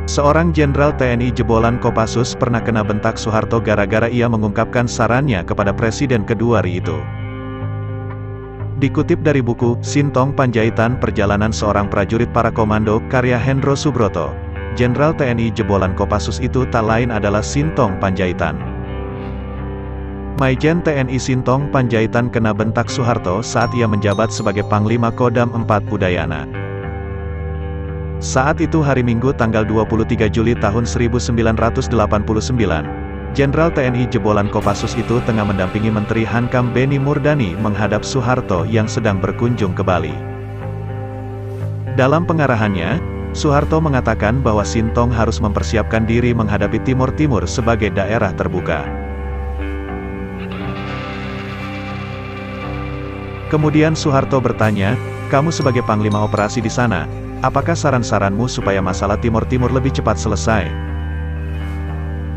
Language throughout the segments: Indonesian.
Seorang Jenderal TNI jebolan Kopassus pernah kena bentak Soeharto gara-gara ia mengungkapkan sarannya kepada Presiden kedua RI itu. Dikutip dari buku, Sintong Panjaitan Perjalanan Seorang Prajurit Para Komando, karya Hendro Subroto, Jenderal TNI jebolan Kopassus itu tak lain adalah Sintong Panjaitan. Maijen TNI Sintong Panjaitan kena bentak Soeharto saat ia menjabat sebagai Panglima Kodam 4 Udayana. Saat itu hari Minggu tanggal 23 Juli tahun 1989, Jenderal TNI jebolan Kopassus itu tengah mendampingi Menteri Hankam Beni Murdani menghadap Soeharto yang sedang berkunjung ke Bali. Dalam pengarahannya, Soeharto mengatakan bahwa Sintong harus mempersiapkan diri menghadapi Timur Timur sebagai daerah terbuka. Kemudian Soeharto bertanya, "Kamu sebagai Panglima Operasi di sana, apakah saran-saranmu supaya masalah Timur Timur lebih cepat selesai?"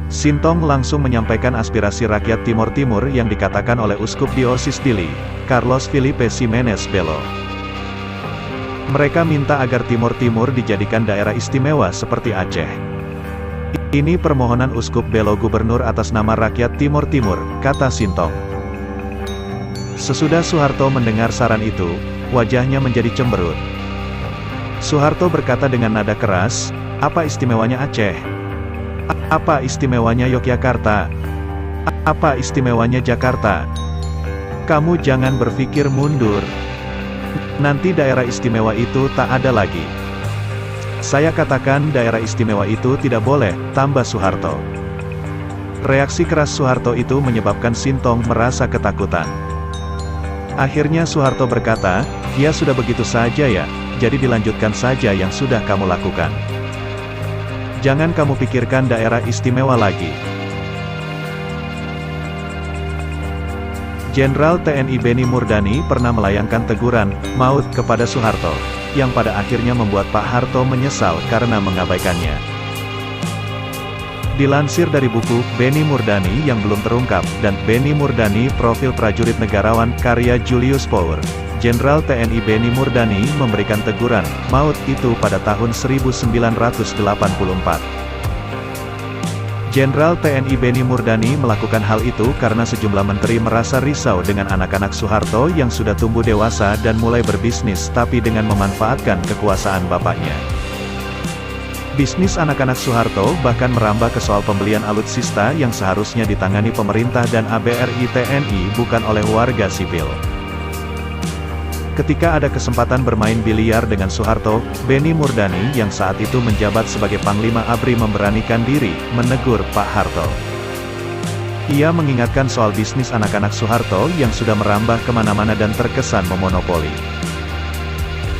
Sintong langsung menyampaikan aspirasi rakyat Timur Timur yang dikatakan oleh Uskup Diosis Dili, Carlos Felipe Ximenez Belo. Mereka minta agar Timur Timur dijadikan daerah istimewa seperti Aceh. Ini permohonan Uskup Belo Gubernur atas nama rakyat Timur Timur, kata Sintong. Sesudah Soeharto mendengar saran itu, wajahnya menjadi cemberut. Soeharto berkata dengan nada keras, "Apa istimewanya Aceh? Apa istimewanya Yogyakarta? Apa istimewanya Jakarta? Kamu jangan berpikir mundur. Nanti daerah istimewa itu tak ada lagi." "Saya katakan daerah istimewa itu tidak boleh," tambah Soeharto. Reaksi keras Soeharto itu menyebabkan Sintong merasa ketakutan. Akhirnya Soeharto berkata, "Ya sudah begitu saja ya, jadi dilanjutkan saja yang sudah kamu lakukan. Jangan kamu pikirkan daerah istimewa lagi." Jenderal TNI Beni Murdani pernah melayangkan teguran maut kepada Soeharto, yang pada akhirnya membuat Pak Harto menyesal karena mengabaikannya. Dilansir dari buku Beni Murdani yang belum terungkap dan Beni Murdani Profil Prajurit Negarawan karya Julius Power, Jenderal TNI Beni Murdani memberikan teguran maut itu pada tahun 1984. Jenderal TNI Beni Murdani melakukan hal itu karena sejumlah menteri merasa risau dengan anak-anak Soeharto yang sudah tumbuh dewasa dan mulai berbisnis tapi dengan memanfaatkan kekuasaan bapaknya. Bisnis anak-anak Soeharto bahkan merambah ke soal pembelian alutsista yang seharusnya ditangani pemerintah dan ABRI TNI bukan oleh warga sipil. Ketika ada kesempatan bermain biliar dengan Soeharto, Beni Murdani yang saat itu menjabat sebagai Panglima ABRI memberanikan diri menegur Pak Harto. Ia mengingatkan soal bisnis anak-anak Soeharto yang sudah merambah kemana-mana dan terkesan memonopoli.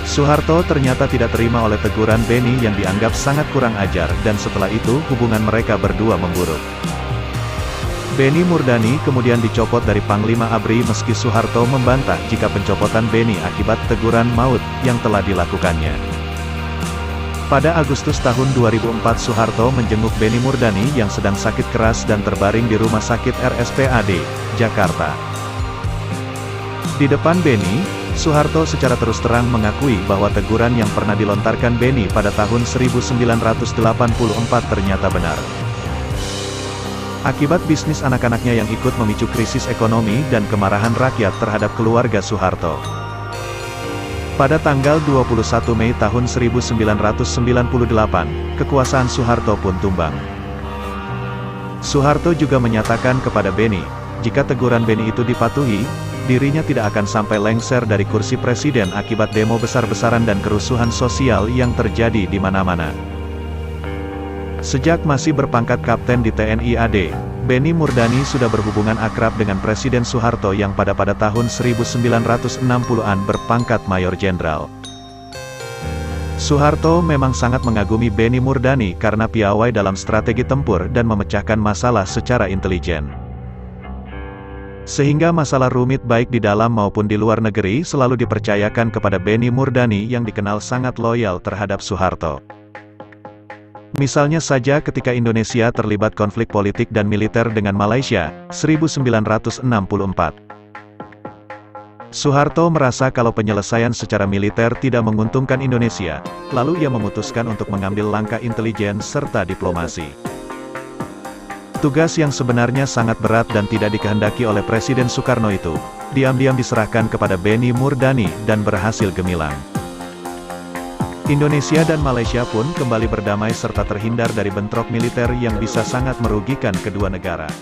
Soeharto ternyata tidak terima oleh teguran Beni yang dianggap sangat kurang ajar dan setelah itu hubungan mereka berdua memburuk. Beni Murdani kemudian dicopot dari Panglima ABRI meski Soeharto membantah jika pencopotan Beni akibat teguran maut yang telah dilakukannya. Pada Agustus tahun 2004 Soeharto menjenguk Beni Murdani yang sedang sakit keras dan terbaring di Rumah Sakit RSPAD, Jakarta. Di depan Beni, Soeharto secara terus terang mengakui bahwa teguran yang pernah dilontarkan Beni pada tahun 1984 ternyata benar. Akibat bisnis anak-anaknya yang ikut memicu krisis ekonomi dan kemarahan rakyat terhadap keluarga Soeharto. Pada tanggal 21 Mei tahun 1998, kekuasaan Soeharto pun tumbang. Soeharto juga menyatakan kepada Beni, jika teguran Beni itu dipatuhi, dirinya tidak akan sampai lengser dari kursi presiden akibat demo besar-besaran dan kerusuhan sosial yang terjadi di mana-mana. Sejak masih berpangkat kapten di TNI AD, Beni Murdani sudah berhubungan akrab dengan Presiden Soeharto yang pada tahun 1960-an berpangkat Mayor Jenderal. Soeharto memang sangat mengagumi Beni Murdani karena piawai dalam strategi tempur dan memecahkan masalah secara intelijen. Sehingga masalah rumit baik di dalam maupun di luar negeri selalu dipercayakan kepada Beni Murdani yang dikenal sangat loyal terhadap Soeharto. Misalnya saja ketika Indonesia terlibat konflik politik dan militer dengan Malaysia, 1964. Soeharto merasa kalau penyelesaian secara militer tidak menguntungkan Indonesia, lalu ia memutuskan untuk mengambil langkah intelijen serta diplomasi. Tugas yang sebenarnya sangat berat dan tidak dikehendaki oleh Presiden Soekarno itu, diam-diam diserahkan kepada Beni Murdani dan berhasil gemilang. Indonesia dan Malaysia pun kembali berdamai serta terhindar dari bentrok militer yang bisa sangat merugikan kedua negara.